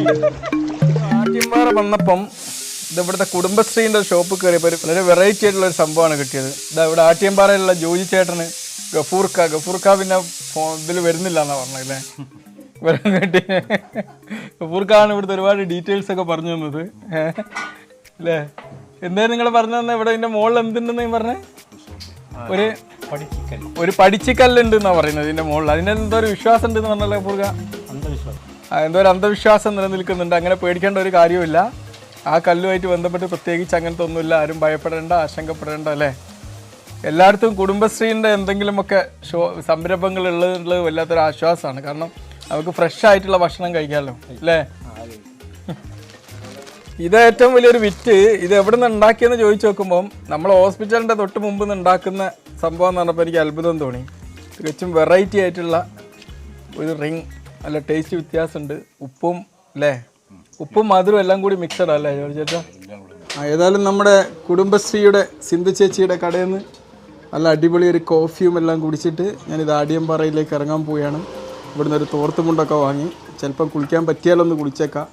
ആദ്യംപാറ വന്നപ്പം ഇതിവിടുത്തെ കുടുംബശ്രീൻ്റെ ഷോപ്പ് കയറിയപ്പോൾ വളരെ വെറൈറ്റി ആയിട്ടുള്ള ഒരു സംഭവമാണ് കിട്ടിയത്. ഇതാ ഇവിടെ ആദ്യംപാറയിലുള്ള ജോജി ചേട്ടന് ഗഫൂർക്ക പിന്നെ ഇതിൽ വരുന്നില്ല എന്നാ പറഞ്ഞല്ലേ, വരാൻ കേട്ടി. ഗഫൂർക്കാണ് ഇവിടുത്തെ ഒരുപാട് ഡീറ്റെയിൽസ് ഒക്കെ പറഞ്ഞു തന്നത് അല്ലേ. എന്തായാലും നിങ്ങൾ പറഞ്ഞു തന്നെ ഇവിടെ ഇതിൻ്റെ മുകളിൽ എന്തുണ്ടെന്ന് പറഞ്ഞേ, ഒരു പഠിച്ചിക്കല്ലുണ്ട് എന്നാ പറയുന്നത് ഇതിൻ്റെ മുകളിൽ. അതിനെന്തോ ഒരു വിശ്വാസം ഉണ്ടെന്ന് പറഞ്ഞല്ലേ ഗഫൂർക്ക? എന്തോ ഒരു അന്ധവിശ്വാസം നിലനിൽക്കുന്നുണ്ട്. അങ്ങനെ പേടിക്കേണ്ട ഒരു കാര്യമില്ല. ആ കല്ലുമായിട്ട് ബന്ധപ്പെട്ട് പ്രത്യേകിച്ച് അങ്ങനത്തെ ഒന്നുമില്ല. ആരും ഭയപ്പെടേണ്ട, ആശങ്കപ്പെടേണ്ട അല്ലേ. എല്ലായിടത്തും കുടുംബശ്രീൻ്റെ എന്തെങ്കിലുമൊക്കെ സംരംഭങ്ങൾ ഉള്ളത് വല്ലാത്തൊരു ആശ്വാസമാണ്. കാരണം നമുക്ക് ഫ്രഷ് ആയിട്ടുള്ള ഭക്ഷണം കഴിക്കാമല്ലോ അല്ലേ. ഇത് ഏറ്റവും വലിയൊരു വിറ്റ്. ഇത് എവിടെ നിന്ന് ഉണ്ടാക്കിയെന്ന് ചോദിച്ചു നോക്കുമ്പം നമ്മൾ ഹോസ്പിറ്റലിൻ്റെ തൊട്ട് മുമ്പ് നിന്ന് ഉണ്ടാക്കുന്ന സംഭവം എന്ന് പറഞ്ഞപ്പോൾ എനിക്ക് അത്ഭുതം തോന്നി. തികച്ചും വെറൈറ്റി ആയിട്ടുള്ള ഒരു റിങ്, നല്ല ടേസ്റ്റ് വ്യത്യാസമുണ്ട്. ഉപ്പും അല്ലേ, ഉപ്പും മധുരം എല്ലാം കൂടി മിക്സഡ് അല്ലേ ജോർജ് ചേട്ടാ? ഏതായാലും നമ്മുടെ കുടുംബശ്രീയുടെ സിന്ധു ചേച്ചിയുടെ കടയിൽ നിന്ന് നല്ല അടിപൊളി ഒരു കോഫിയും എല്ലാം കുടിച്ചിട്ട് ഞാനിത് ആദ്യംപാറയിലേക്ക് ഇറങ്ങാൻ പോവുകയാണ്. ഇവിടുന്ന് ഒരു തോർത്തുമുണ്ടൊക്കെ വാങ്ങി ചിലപ്പം കുളിക്കാൻ പറ്റിയാലൊന്ന് കുളിച്ചേക്കാം.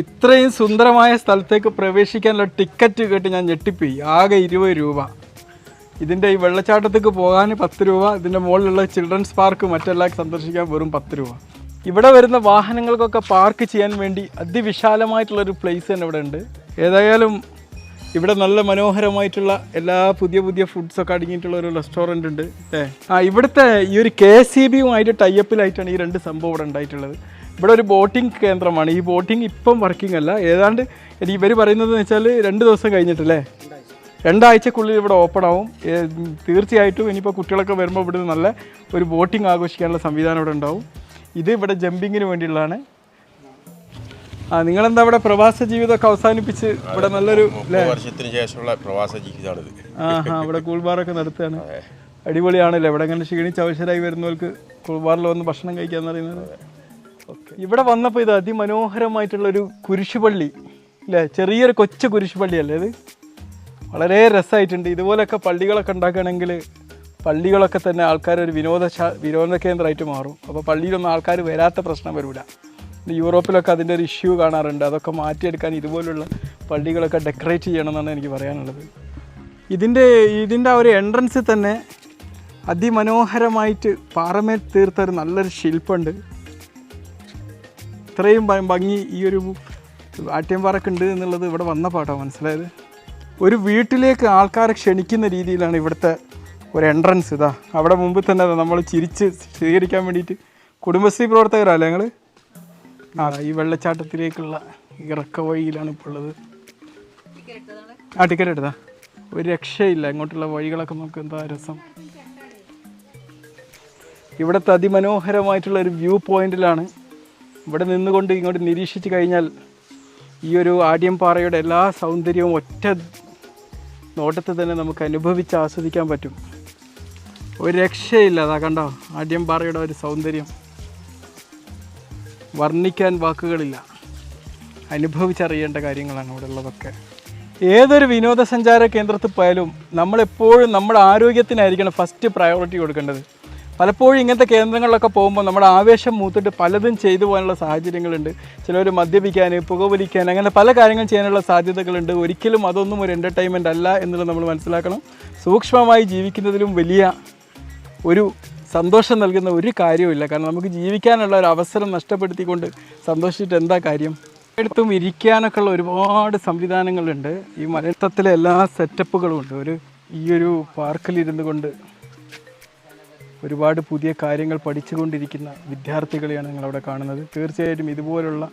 ഇത്രയും സുന്ദരമായ സ്ഥലത്തേക്ക് പ്രവേശിക്കാനുള്ള ടിക്കറ്റ് കേട്ട് ഞാൻ ഞെട്ടിപ്പോയി. ആകെ 20 രൂപ. ഇതിൻ്റെ ഈ വെള്ളച്ചാട്ടത്തേക്ക് പോകാൻ 10 രൂപ, ഇതിൻ്റെ മുകളിലുള്ള ചിൽഡ്രൻസ് പാർക്ക് മറ്റെല്ലാം സന്ദർശിക്കാൻ വെറും 10 രൂപ. ഇവിടെ വരുന്ന വാഹനങ്ങൾക്കൊക്കെ പാർക്ക് ചെയ്യാൻ വേണ്ടി അതിവിശാലമായിട്ടുള്ളൊരു പ്ലേസ് തന്നെ ഇവിടെ ഉണ്ട്. ഏതായാലും ഇവിടെ നല്ല മനോഹരമായിട്ടുള്ള എല്ലാ പുതിയ ഫുഡ്സൊക്കെ അടങ്ങിയിട്ടുള്ള ഒരു റെസ്റ്റോറൻ്റ് ഉണ്ട് അല്ലേ. ഇവിടുത്തെ ഈ ഒരു KCBയുമായിട്ട് ടൈപ്പിലായിട്ടാണ് ഈ രണ്ട് സംഭവം ഇവിടെ ഉണ്ടായിട്ടുള്ളത്. ഇവിടെ ഒരു ബോട്ടിംഗ് കേന്ദ്രമാണ്. ഈ ബോട്ടിംഗ് ഇപ്പം വർക്കിംഗ് അല്ല. ഏതാണ്ട് ഇവർ പറയുന്നതെന്ന് വെച്ചാൽ 2 ദിവസം കഴിഞ്ഞിട്ടല്ലേ, 2 ആഴ്ചക്കുള്ളിൽ ഇവിടെ ഓപ്പൺ ആവും. തീർച്ചയായിട്ടും ഇനിയിപ്പോൾ കുട്ടികളൊക്കെ വരുമ്പോൾ ഇവിടെ നല്ല ഒരു ബോട്ടിംഗ് ആഘോഷിക്കാനുള്ള സംവിധാനം ഇവിടെ ഉണ്ടാവും. ഇത് ഇവിടെ ജമ്പിങ്ങിന് വേണ്ടിയുള്ളതാണ്. നിങ്ങളെന്താ ഇവിടെ പ്രവാസ ജീവിതമൊക്കെ അവസാനിപ്പിച്ച് ഇവിടെ നല്ലൊരു വർഷത്തിന് ശേഷമുള്ള പ്രവാസ ജീവിതമാണിത്. ഇവിടെ കൂൾബാറൊക്കെ നടത്തുകയാണ്. അടിപൊളിയാണല്ലോ. ഇവിടെ അങ്ങനെ ക്ഷീണിച്ച് അവശരായി വരുന്നവർക്ക് കൂൾബാറിൽ വന്ന് ഭക്ഷണം കഴിക്കാന്ന് പറയുന്നത്. ഓക്കെ, ഇവിടെ വന്നപ്പോൾ ഇത് അതിമനോഹരമായിട്ടുള്ളൊരു കുരിശുപള്ളി അല്ലേ, ചെറിയൊരു കൊച്ചു കുരിശുപള്ളിയല്ലേ ഇത്. വളരെ രസമായിട്ടുണ്ട്. ഇതുപോലെയൊക്കെ പള്ളികളൊക്കെ ഉണ്ടാക്കുകയാണെങ്കിൽ പള്ളികളൊക്കെ തന്നെ ആൾക്കാരൊരു വിനോദ കേന്ദ്രമായിട്ട് മാറും. അപ്പോൾ പള്ളിയിലൊന്നും ആൾക്കാർ വരാത്ത പ്രശ്നം വരില്ല. യൂറോപ്പിലൊക്കെ അതിൻ്റെ ഒരു ഇഷ്യൂ കാണാറുണ്ട്. അതൊക്കെ മാറ്റിയെടുക്കാൻ ഇതുപോലുള്ള പള്ളികളൊക്കെ ഡെക്കറേറ്റ് ചെയ്യണമെന്നാണ് എനിക്ക് പറയാനുള്ളത്. ഇതിൻ്റെ ആ ഒരു എൻട്രൻസിൽ തന്നെ അതിമനോഹരമായിട്ട് പാറമേൽ തീർത്തൊരു നല്ലൊരു ശില്പമുണ്ട്. ഇത്രയും ഭംഗി ഈ ഒരു ആട്യംപാറക്കുണ്ട് എന്നുള്ളത് ഇവിടെ വന്ന പാട്ടാണ് മനസ്സിലായത്. ഒരു വീട്ടിലേക്ക് ആൾക്കാരെ ക്ഷണിക്കുന്ന രീതിയിലാണ് ഇവിടുത്തെ ഒരു എൻട്രൻസ്. ഇതാ അവിടെ മുമ്പ് തന്നെ നമ്മൾ ചിരിച്ച് സ്വീകരിക്കാൻ വേണ്ടിയിട്ട് കുടുംബശ്രീ പ്രവർത്തകരല്ലേ ഞങ്ങൾ. ഈ വെള്ളച്ചാട്ടത്തിലേക്കുള്ള ഇറക്ക വഴിയിലാണ് ഇപ്പോൾ ഉള്ളത്. ടിക്കറ്റ് എടുത്താ ഒരു രക്ഷയില്ല. ഇങ്ങോട്ടുള്ള വഴികളൊക്കെ നമുക്ക് എന്താ രസം. ഇവിടുത്തെ അതിമനോഹരമായിട്ടുള്ള ഒരു വ്യൂ പോയിന്റിലാണ്. ഇവിടെ നിന്നുകൊണ്ട് ഇങ്ങോട്ട് നിരീക്ഷിച്ച് കഴിഞ്ഞാൽ ഈ ഒരു ആദ്യംപാറയുടെ എല്ലാ സൗന്ദര്യവും ഒറ്റ നോട്ടത്തിൽ തന്നെ നമുക്ക് അനുഭവിച്ച് ആസ്വദിക്കാൻ പറ്റും. ഒരു രക്ഷയില്ല. അതാ കണ്ടോ ആദ്യംപാറയുടെ ഒരു സൗന്ദര്യം വർണ്ണിക്കാൻ വാക്കുകളില്ല. അനുഭവിച്ചറിയേണ്ട കാര്യങ്ങളാണ് ഇവിടെ ഉള്ളതൊക്കെ. ഏതൊരു വിനോദസഞ്ചാര കേന്ദ്രത്തിൽ പോയാലും നമ്മളെപ്പോഴും നമ്മുടെ ആരോഗ്യത്തിനായിരിക്കണം ഫസ്റ്റ് പ്രയോറിറ്റി കൊടുക്കേണ്ടത്. പലപ്പോഴും ഇങ്ങനത്തെ കേന്ദ്രങ്ങളിലൊക്കെ പോകുമ്പോൾ നമ്മുടെ ആവേശം മൂത്തിട്ട് പലതും ചെയ്തു പോകാനുള്ള സാഹചര്യങ്ങളുണ്ട്. ചിലർ മദ്യപിക്കാൻ, പുകവലിക്കാൻ, അങ്ങനെ പല കാര്യങ്ങൾ ചെയ്യാനുള്ള സാധ്യതകളുണ്ട്. ഒരിക്കലും അതൊന്നും ഒരു എൻ്റർടൈൻമെൻ്റ് അല്ല എന്നുള്ളത് നമ്മൾ മനസ്സിലാക്കണം. സൂക്ഷ്മമായി ജീവിക്കുന്നതിലും വലിയ ഒരു സന്തോഷം നൽകുന്ന ഒരു കാര്യവുമില്ല. കാരണം നമുക്ക് ജീവിക്കാനുള്ള ഒരു അവസരം നഷ്ടപ്പെടുത്തിക്കൊണ്ട് സന്തോഷിച്ചിട്ട് എന്താ കാര്യം. എടുത്തും ഇരിക്കാനൊക്കെ ഉള്ള ഒരുപാട് സംവിധാനങ്ങളുണ്ട്. ഈ മലത്തത്തിലെ എല്ലാ സെറ്റപ്പുകളും ഉണ്ട്. ഈ ഒരു പാർക്കിലിരുന്നു കൊണ്ട് ഒരുപാട് പുതിയ കാര്യങ്ങൾ പഠിച്ചുകൊണ്ടിരിക്കുന്ന വിദ്യാർത്ഥികളെയാണ് നിങ്ങളവിടെ കാണുന്നത്. തീർച്ചയായിട്ടും ഇതുപോലുള്ള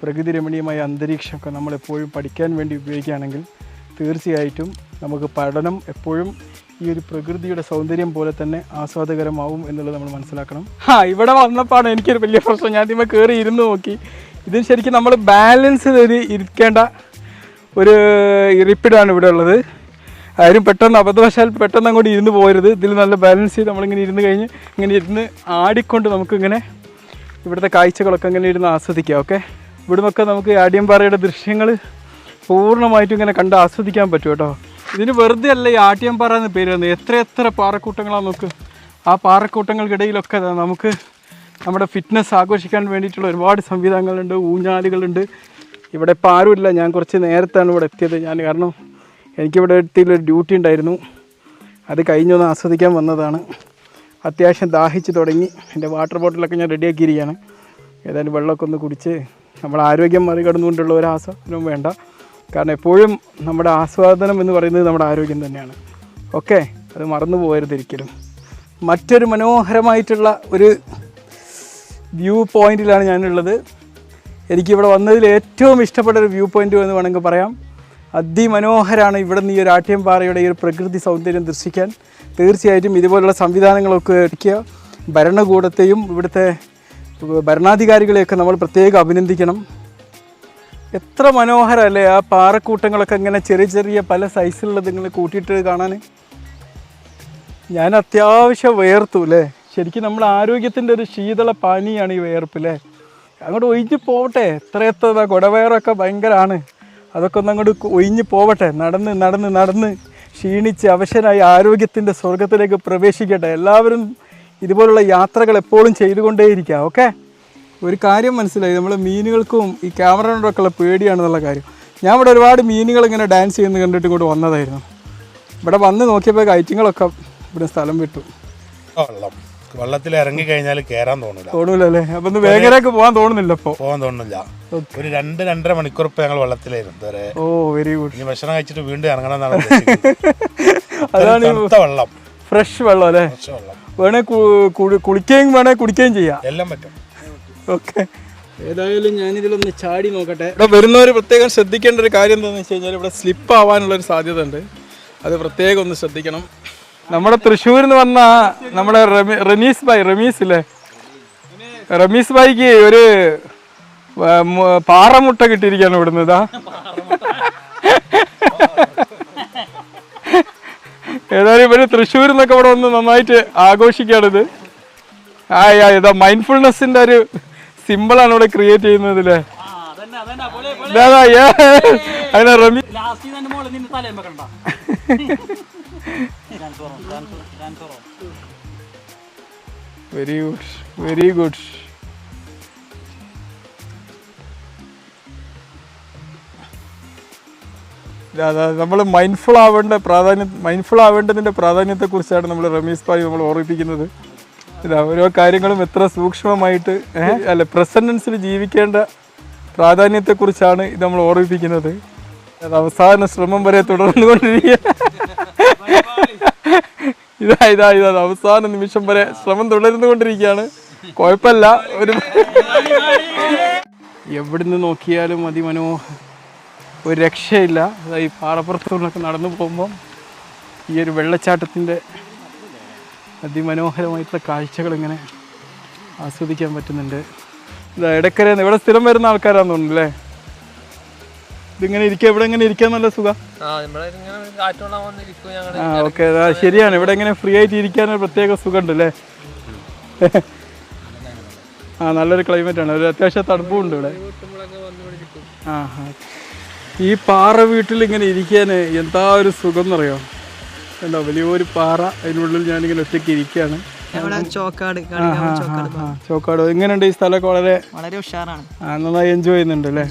പ്രകൃതി രമണീയമായ അന്തരീക്ഷമൊക്കെ നമ്മളെപ്പോഴും പഠിക്കാൻ വേണ്ടി ഉപയോഗിക്കുകയാണെങ്കിൽ തീർച്ചയായിട്ടും നമുക്ക് പഠനം എപ്പോഴും ഈ ഒരു പ്രകൃതിയുടെ സൗന്ദര്യം പോലെ തന്നെ ആസ്വാദകരമാവും എന്നുള്ളത് നമ്മൾ മനസ്സിലാക്കണം. ഇവിടെ വന്നപ്പോഴാണ് എനിക്കൊരു വലിയ പ്രശ്നം. ഞാൻ ഇതിന്മേൽ കയറി ഇരുന്ന് നോക്കി. ഇതിന് ശരിക്കും നമ്മൾ ബാലൻസ് ചെയ്ത് ഇരിക്കേണ്ട ഒരു ഇരിപ്പിടാണ് ഇവിടെ ഉള്ളത്. ആരും പെട്ടെന്ന് അബദ്ധവശാൽ പെട്ടെന്ന് അങ്ങോട്ട് ഇരുന്ന് പോകരുത്. ഇതിൽ നല്ല ബാലൻസ് ചെയ്ത് നമ്മളിങ്ങനെ ഇരുന്ന് കഴിഞ്ഞ് ഇങ്ങനെ ഇരുന്ന് ആടിക്കൊണ്ട് നമുക്കിങ്ങനെ ഇവിടുത്തെ കാഴ്ചകളൊക്കെ ഇങ്ങനെ ഇരുന്ന് ആസ്വദിക്കാം. ഓക്കെ, ഇവിടെ നിന്നൊക്കെ നമുക്ക് ആദ്യംപാറയുടെ ദൃശ്യങ്ങൾ പൂർണ്ണമായിട്ടും ഇങ്ങനെ കണ്ട് ആസ്വദിക്കാൻ പറ്റും കേട്ടോ. ഇതിന് വെറുതെ അല്ല ഈ ആദ്യംപാറ എന്ന് പേര് വന്നത്. എത്ര പാറക്കൂട്ടങ്ങളാണ് നോക്ക്. ആ പാറക്കൂട്ടങ്ങൾക്കിടയിലൊക്കെ നമുക്ക് നമ്മുടെ ഫിറ്റ്നസ് ആഘോഷിക്കാൻ വേണ്ടിയിട്ടുള്ള ഒരുപാട് സംവിധാനങ്ങളുണ്ട്, ഊഞ്ഞാലുകളുണ്ട്. ഇവിടെ ഇപ്പോൾ ആരുമില്ല, ഞാൻ കുറച്ച് നേരത്താണ് ഇവിടെ എത്തിയത്. കാരണം എനിക്കിവിടെ എത്തിയൊരു ഡ്യൂട്ടി ഉണ്ടായിരുന്നു, അത് കഴിഞ്ഞൊന്ന് ആസ്വദിക്കാൻ വന്നതാണ്. അത്യാവശ്യം ദാഹിച്ച് തുടങ്ങി. എൻ്റെ വാട്ടർ ബോട്ടിലൊക്കെ ഞാൻ റെഡിയാക്കിയിരിക്കുകയാണ്. ഏതായാലും വെള്ളമൊക്കെ ഒന്ന് കുടിച്ച് നമ്മുടെ ആരോഗ്യം മറികടന്നുകൊണ്ടുള്ള ഒരു ആസ്വാദനവും വേണ്ട. കാരണം എപ്പോഴും നമ്മുടെ ആസ്വാദനം എന്ന് പറയുന്നത് നമ്മുടെ ആരോഗ്യം തന്നെയാണ്. ഓക്കെ, അത് മറന്നു പോകരുതൊരിക്കലും. മറ്റൊരു മനോഹരമായിട്ടുള്ള ഒരു വ്യൂ പോയിൻറ്റിലാണ് ഞാനുള്ളത്. എനിക്കിവിടെ വന്നതിൽ ഏറ്റവും ഇഷ്ടപ്പെട്ട ഒരു വ്യൂ പോയിൻ്റ് എന്ന് വേണമെങ്കിൽ പറയാം. അതിമനോഹരമാണ് ഇവിടെ നിന്ന് ഈ ഒരു ആട്യംപാറയുടെ ഈ ഒരു പ്രകൃതി സൗന്ദര്യം ദർശിക്കാൻ. തീർച്ചയായിട്ടും ഇതുപോലുള്ള സംവിധാനങ്ങളൊക്കെ ഒരുക്കിയ ഭരണകൂടത്തെയും ഇവിടുത്തെ ഭരണാധികാരികളെയൊക്കെ നമ്മൾ പ്രത്യേകം അഭിനന്ദിക്കണം. എത്ര മനോഹരമല്ലേ ആ പാറക്കൂട്ടങ്ങളൊക്കെ ഇങ്ങനെ ചെറിയ ചെറിയ പല സൈസിലുള്ളത് ഇങ്ങനെ കൂട്ടിയിട്ട് കാണാൻ. ഞാൻ അത്യാവശ്യം വേർത്തു അല്ലേ. ശരിക്കും നമ്മൾ ആരോഗ്യത്തിൻ്റെ ഒരു ശീതള പാനീയാണ് ഈ വേർപ്പ് അല്ലേ. അങ്ങോട്ട് ഒഴിഞ്ഞ് പോവട്ടെ. എത്ര കുടവയറൊക്കെ ഭയങ്കരമാണ്. അതൊക്കെ ഒന്ന് അങ്ങോട്ട് ഒഴിഞ്ഞ് പോവട്ടെ. നടന്ന് നടന്ന് നടന്ന് ക്ഷീണിച്ച് അവശനായി ആരോഗ്യത്തിൻ്റെ സ്വർഗത്തിലേക്ക് പ്രവേശിക്കട്ടെ. എല്ലാവരും ഇതുപോലുള്ള യാത്രകൾ എപ്പോഴും ചെയ്തുകൊണ്ടേയിരിക്കുക. ഓക്കെ, ഒരു കാര്യം മനസ്സിലായി, നമ്മൾ മീനുകൾക്കും ഈ ക്യാമറയോടൊക്കെ ഉള്ള പേടിയാണെന്നുള്ള കാര്യം. ഞാൻ ഇവിടെ ഒരുപാട് മീനുകൾ ഇങ്ങനെ ഡാൻസ് ചെയ്യുന്നത് കണ്ടിട്ട് ഇങ്ങോട്ട് വന്നതായിരുന്നു. ഇവിടെ വന്ന് നോക്കിയപ്പോൾ ഐറ്റങ്ങളൊക്കെ ഇവിടെ സ്ഥലം വിട്ടു. വെള്ളത്തിൽ ഇറങ്ങി കഴിഞ്ഞാൽ കയറാൻ തോന്നൂലല്ലേ. അപ്പൊ ഒന്ന് വേഗരേക്ക് പോകാൻ തോന്നുന്നില്ല. പോകാൻ തോന്നുന്നില്ല. ഒരു 2-2.5 മണിക്കൂർ ഇപ്പൊ ഞങ്ങൾ വെള്ളത്തിലായിരുന്നു ഇതുവരെ. ഓ വെരി ഗുഡ്. ഇനി ഭക്ഷണം കഴിച്ചിട്ട് വീണ്ടും ഇറങ്ങണം എന്നാണ്. അതാണ് വെള്ളം, ഫ്രഷ് വെള്ളം അല്ലേ. വേണേ കുളിക്കുകയും വേണേ കുടിക്കുകയും ചെയ്യാം, എല്ലാം പറ്റും. ഓക്കെ, ഏതായാലും ഞാനിതിലൊന്ന് ചാടി നോക്കട്ടെ. ഇവിടെ വരുന്നവർ പ്രത്യേകം ശ്രദ്ധിക്കേണ്ട ഒരു കാര്യം എന്താണെന്ന് വെച്ച് കഴിഞ്ഞാൽ ഇവിടെ സ്ലിപ്പ് ആവാനുള്ളൊരു സാധ്യത ഉണ്ട്. അത് പ്രത്യേകം ഒന്ന് ശ്രദ്ധിക്കണം. നമ്മുടെ തൃശ്ശൂരിൽ നിന്ന് വന്ന നമ്മുടെ റമീസ് ഇല്ലേ, റമീസ് ഭായിക്ക് ഒരു പാറമുട്ട കിട്ടിയിരിക്കുകയാണ് ഇവിടുന്ന്. ഇതാ ഏതായാലും ഇവര് തൃശ്ശൂരിൽ നിന്നൊക്കെ ഇവിടെ വന്ന് നന്നായിട്ട് ആഘോഷിക്കുകയാണിത്. ഇതാ മൈൻഡ്ഫുൾനെസ്സിന്റെ ഒരു സിമ്പിളാണ് ഇവിടെ ക്രിയേറ്റ് ചെയ്യുന്നത് അല്ലേ. അങ്ങനെ Rameez very good, very good. നമ്മൾ മൈൻഡ്ഫുൾ ആവേണ്ടതിൻ്റെ പ്രാധാന്യത്തെക്കുറിച്ചാണ് നമ്മൾ റമീസ് ഭായി നമ്മൾ ഓർമ്മിപ്പിക്കുന്നത്. ഇതാ ഓരോ കാര്യങ്ങളും എത്ര സൂക്ഷ്മമായിട്ട് പ്രസന്റൻസിൽ ജീവിക്കേണ്ട പ്രാധാന്യത്തെക്കുറിച്ചാണ് ഇത് നമ്മൾ ഓർമ്മിപ്പിക്കുന്നത്. അത് അവസാന ശ്രമം വരെ തുടർന്നുകൊണ്ടിരിക്കുക. ഇതാ അവസാന നിമിഷം വരെ ശ്രമം തുടർന്നുകൊണ്ടിരിക്കുകയാണ്. കുഴപ്പമില്ല, ഒരു എവിടുന്ന് നോക്കിയാലും ഒരു രക്ഷയില്ല. ഈ പാറപ്പുറത്തുനിന്നൊക്കെ നടന്നു പോകുമ്പം ഈ ഒരു വെള്ളച്ചാട്ടത്തിൻ്റെ അതിമനോഹരമായിട്ടുള്ള കാഴ്ചകൾ ഇങ്ങനെ ആസ്വദിക്കാൻ പറ്റുന്നുണ്ട്. ഇതാ ഇടയ്ക്കര ഇവിടെ സ്ഥിരം വരുന്ന ആൾക്കാരാന്ന് തോന്നുന്നു അല്ലേ. ഇതിങ്ങനെ ഇരിക്കുക, ഇവിടെ എങ്ങനെ ഇരിക്കാൻ നല്ല സുഖം. ഓക്കെ, ശരിയാണ്. ഇവിടെ എങ്ങനെ ഫ്രീ ആയിട്ട് ഇരിക്കാൻ ഒരു പ്രത്യേക സുഖമുണ്ട് അല്ലേ. നല്ലൊരു ക്ലൈമറ്റാണ്. ഒരു അത്യാവശ്യം തണുപ്പും ഉണ്ട് ഇവിടെ. ഈ പാറ വീട്ടിൽ ഇങ്ങനെ ഇരിക്കാൻ എന്താ ഒരു സുഖം എന്നറിയോ. എന്താ വലിയൊരു പാറ, അതിനുള്ളിൽ ഞാനിങ്ങനെ ഒറ്റയ്ക്ക് ഇരിക്കുകയാണ്. ചോക്കാട് എങ്ങനെയുണ്ട് ഈ സ്ഥലമൊക്കെ? വളരെ ഉഷാറാണ്, നന്നായി എൻജോയ് ചെയ്യുന്നുണ്ട് അല്ലേ.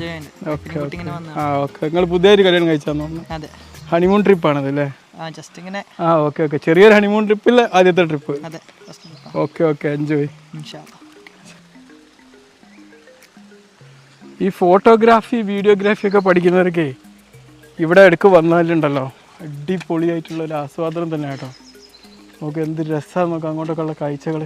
Okay okay. നിങ്ങൾ പുതിയൊരു കല്യാണം കഴിച്ചാന്ന് തോന്നുന്നു. ഹണിമൂൺ ട്രിപ്പാണത് അല്ലേ. ഓക്കെ. ചെറിയൊരു ഹണിമൂൺ ട്രിപ്പിൽ ആദ്യത്തെ ട്രിപ്പ്. Okay, enjoy. ഈ ഫോട്ടോഗ്രാഫി വീഡിയോഗ്രാഫി ഒക്കെ പഠിക്കുന്നവരൊക്കെ ഇവിടെ ഇടയ്ക്ക് വന്നാലുണ്ടല്ലോ അടിപൊളിയായിട്ടുള്ള ഒരു ആസ്വാദനം തന്നെ കേട്ടോ. നമുക്ക് എന്ത് രസമാണ് നമുക്ക് അങ്ങോട്ടൊക്കെ ഉള്ള കാഴ്ചകൾ.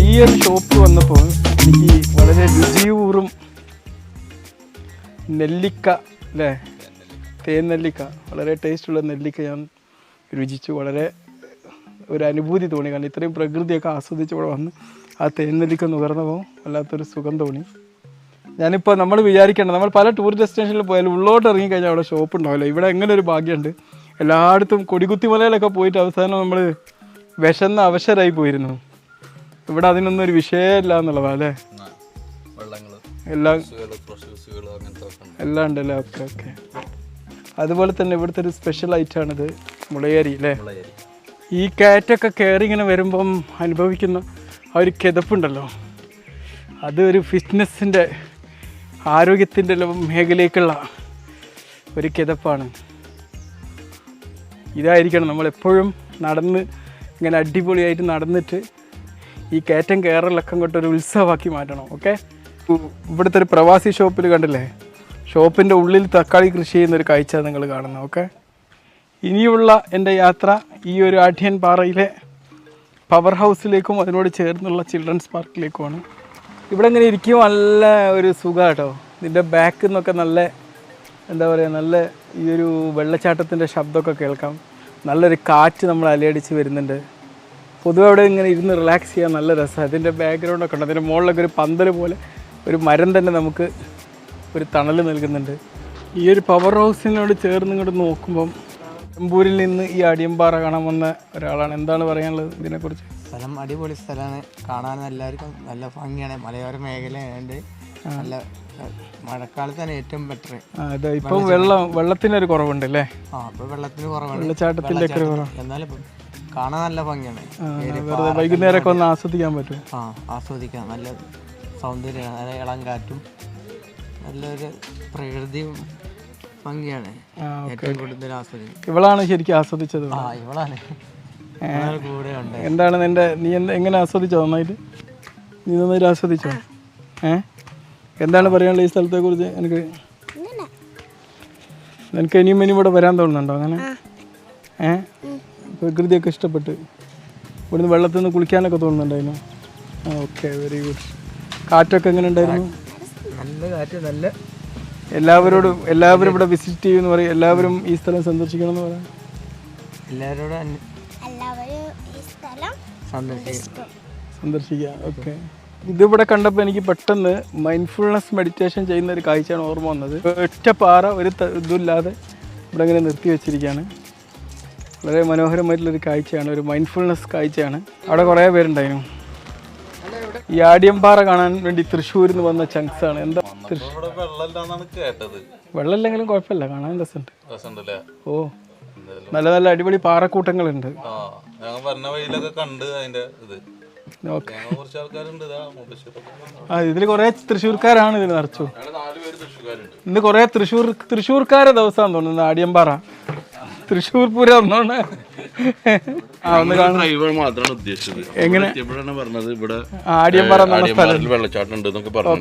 ഈ ഒരു ഷോപ്പ് വന്നപ്പോൾ എനിക്ക് വളരെ രുചിയൂറും നെല്ലിക്ക അല്ലേ, തേൻ നെല്ലിക്ക, വളരെ ടേസ്റ്റുള്ള നെല്ലിക്ക ഞാൻ രുചിച്ചു. വളരെ ഒരു അനുഭൂതി തോന്നി. കാരണം ഇത്രയും പ്രകൃതിയൊക്കെ ആസ്വദിച്ച് ഇവിടെ വന്ന് ആ തേൻനദിക്ക് നുകർന്നപ്പോൾ വല്ലാത്തൊരു സുഖം തോന്നി. ഞാനിപ്പോൾ നമ്മൾ വിചാരിക്കേണ്ട, നമ്മൾ പല ടൂറിസ്റ്റ് ഡെസ്റ്റിനേഷനിൽ പോയാലും ഉള്ളോട്ട് ഇറങ്ങിക്കഴിഞ്ഞാൽ അവിടെ ഷോപ്പ് ഉണ്ടാവില്ല. ഇവിടെ എങ്ങനെ ഒരു ഭാഗ്യമുണ്ട്, എല്ലായിടത്തും കൊടികുത്തി മലയിലൊക്കെ പോയിട്ട് അവസാനം നമ്മൾ വിശന്ന അവശരായി പോയിരുന്നു. ഇവിടെ അതിനൊന്നും ഒരു വിഷയമില്ല എന്നുള്ളതാണ് അല്ലേ? എല്ലാം ഉണ്ടല്ലേ? Okay okay. അതുപോലെ തന്നെ ഇവിടുത്തെ ഒരു സ്പെഷ്യൽ ഐറ്റമാണിത്, മുളയരി അല്ലേ? ഈ കയറ്റൊക്കെ കയറി ഇങ്ങനെ വരുമ്പം അനുഭവിക്കുന്ന ആ ഒരു കിതപ്പുണ്ടല്ലോ, അത് ഒരു ഫിറ്റ്നസ്സിൻ്റെ ആരോഗ്യത്തിൻ്റെ മേഖലയ്ക്കുള്ള ഒരു കിതപ്പാണ്. ഇതായിരിക്കണം നമ്മളെപ്പോഴും നടന്ന് ഇങ്ങനെ അടിപൊളിയായിട്ട് നടന്നിട്ട് ഈ കയറ്റം കയറലൊക്കെ അങ്ങോട്ടൊരു ഉത്സവമാക്കി മാറ്റണം. ഓക്കെ, ഇവിടുത്തെ ഒരു പ്രവാസി ഷോപ്പിൽ കണ്ടില്ലേ, ഷോപ്പിൻ്റെ ഉള്ളിൽ തക്കാളി കൃഷി ചെയ്യുന്നൊരു കാഴ്ച നിങ്ങൾ കാണുന്നത്. ഓക്കെ, ഇനിയുള്ള എൻ്റെ യാത്ര ഈ ഒരു ആഢ്യൻപാറയിലെ പവർ ഹൗസിലേക്കും അതിനോട് ചേർന്നുള്ള ചിൽഡ്രൻസ് പാർക്കിലേക്കുമാണ്. ഇവിടെ ഇങ്ങനെ ഇരിക്കും നല്ല ഒരു സുഖം കേട്ടോ. ഇതിൻ്റെ ബാക്കിൽ നിന്നൊക്കെ നല്ല എന്താ പറയുക, നല്ല ഈ ഒരു വെള്ളച്ചാട്ടത്തിൻ്റെ ശബ്ദമൊക്കെ കേൾക്കാം. നല്ലൊരു കാറ്റ് നമ്മൾ അലയടിച്ച് വരുന്നുണ്ട്. പൊതുവെ അവിടെ ഇങ്ങനെ ഇരുന്ന് റിലാക്സ് ചെയ്യാൻ നല്ല രസമാണ്. അതിൻ്റെ ബാക്ക്ഗ്രൗണ്ടൊക്കെ ഉണ്ട്. അതിൻ്റെ മുകളിലൊക്കെ ഒരു പന്തൽ പോലെ ഒരു മരം തന്നെ നമുക്ക് ഒരു തണൽ നൽകുന്നുണ്ട്. ഈ ഒരു പവർ ഹൗസിനോട് ചേർന്ന് ഇങ്ങോട്ട് നോക്കുമ്പം നിലമ്പൂരിൽ നിന്ന് ഈ അടിയമ്പാറ കാണാൻ വന്ന ഒരാളാണ്. എന്താണ് പറയാനുള്ളത് ഇതിനെക്കുറിച്ച്? സ്ഥലം അടിപൊളി സ്ഥലമാണ്, കാണാൻ എല്ലാവർക്കും നല്ല ഭംഗിയാണ്. മലയോര മേഖലയുണ്ട്, നല്ല മഴക്കാലത്താണ് ഏറ്റവും ബെറ്റർ. അതെ, ഇപ്പം വെള്ളത്തിനൊരു കുറവുണ്ട് അല്ലേ? ഇപ്പൊ വെള്ളത്തിന് കുറവുണ്ട്, വെള്ളച്ചാട്ടത്തിൻ്റെ ഒക്കെ കുറവ്. എന്നാലും കാണാൻ നല്ല ഭംഗിയാണ്. വൈകുന്നേരമൊക്കെ ഒന്ന് ആസ്വദിക്കാൻ പറ്റും. ആസ്വദിക്കാം, നല്ല സൗന്ദര്യമാണ്, നല്ല ഇളം കാറ്റും നല്ലൊരു പ്രകൃതിയും ഭംഗിയാണ്. ഏറ്റവും കൂടുതൽ ആസ്വദിക്കും. ഇവളാണ് ശരിക്കും ആസ്വദിച്ചത്. ഇവളാണ് കൂടെ ഉണ്ട്. എന്താണ് നീ എങ്ങനെ ആസ്വദിച്ചോ? നന്നായിട്ട് നീ നന്നായിട്ട് ആസ്വദിച്ചോ? എന്താണ് പറയാനുള്ളത് ഈ സ്ഥലത്തെ കുറിച്ച്? നിനക്ക് ഇനിയും ഇവിടെ വരാൻ തോന്നുന്നുണ്ടോ? അങ്ങനെ പ്രകൃതിയൊക്കെ ഇഷ്ടപ്പെട്ട് ഇവിടുന്ന് വെള്ളത്തിൽ നിന്ന് കുളിക്കാനൊക്കെ തോന്നുന്നുണ്ടായിരുന്നു? Okay, very good. കാറ്റൊക്കെ എങ്ങനെ ഉണ്ടായിരുന്നു? നല്ല കാറ്റ്, നല്ല. എല്ലാവരും ഇവിടെ വിസിറ്റ് ചെയ്യുമെന്ന് പറയും. എല്ലാവരും ഈ സ്ഥലം സന്ദർശിക്കണം എന്ന് പറയാം. എല്ലാവരോടും സന്ദർശിക്കാം. ഓക്കെ, ഇതിവിടെ കണ്ടപ്പോൾ എനിക്ക് പെട്ടെന്ന് മൈൻഡ്ഫുൾനെസ് മെഡിറ്റേഷൻ ചെയ്യുന്ന ഒരു കാഴ്ചയാണ് ഓർമ്മ വന്നത്. ഒറ്റ പാറ ഒരു ഇതുമില്ലാതെ ഇവിടെ ഇങ്ങനെ നിർത്തി വെച്ചിരിക്കുകയാണ്. വളരെ മനോഹരമായിട്ടുള്ളൊരു കാഴ്ചയാണ്, ഒരു മൈൻഡ്ഫുൾനെസ് കാഴ്ചയാണ്. അവിടെ കുറേ പേരുണ്ടായിരുന്നു. ഈ ആഢ്യൻപാറ കാണാൻ വേണ്ടി തൃശ്ശൂരിൽ നിന്ന് വന്ന ചങ്ക്സാണ്. എന്താ വെള്ളമില്ലെങ്കിലും കുഴപ്പമില്ല, കാണാൻ രസമുണ്ട്. ഓ, നല്ല നല്ല അടിപൊളി പാറക്കൂട്ടങ്ങളുണ്ട്. ഇതിൽ കുറെ തൃശ്ശൂർക്കാരാണ് ഇതിൽ നിറച്ചു. ഇന്ന് കുറെ തൃശ്ശൂർക്കാരെ ദിവസമാണെന്ന് തോന്നുന്നു ആഢ്യൻപാറ. തൃശ്ശൂർ പൂരം ഒന്നാണ്. എങ്ങനെ ആഢ്യൻപാറ വെള്ളച്ചാട്ടം ഉണ്ട് എന്നൊക്കെ പറഞ്ഞു.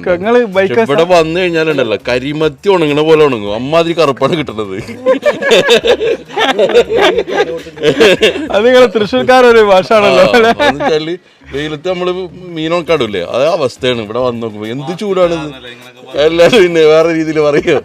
ഇവിടെ വന്നു കഴിഞ്ഞാലുണ്ടല്ലോ കരിമത്തി ഉണങ്ങണ പോലെ ഉണങ്ങും, അമ്മാതിരി കറുപ്പാണ് കിട്ടുന്നത്. അത് നിങ്ങൾ തൃശ്ശൂർക്കാരൊരു ഭാഷയാണല്ലോ. വെയിലത്ത് നമ്മള് മീനോക്കാടില്ലേ, അതേ അവസ്ഥയാണ് ഇവിടെ വന്നു നോക്കുമ്പോ. എന്ത് ചൂടാണിത്. എല്ലാരും പിന്നെ വേറെ രീതിയിൽ പറയോ.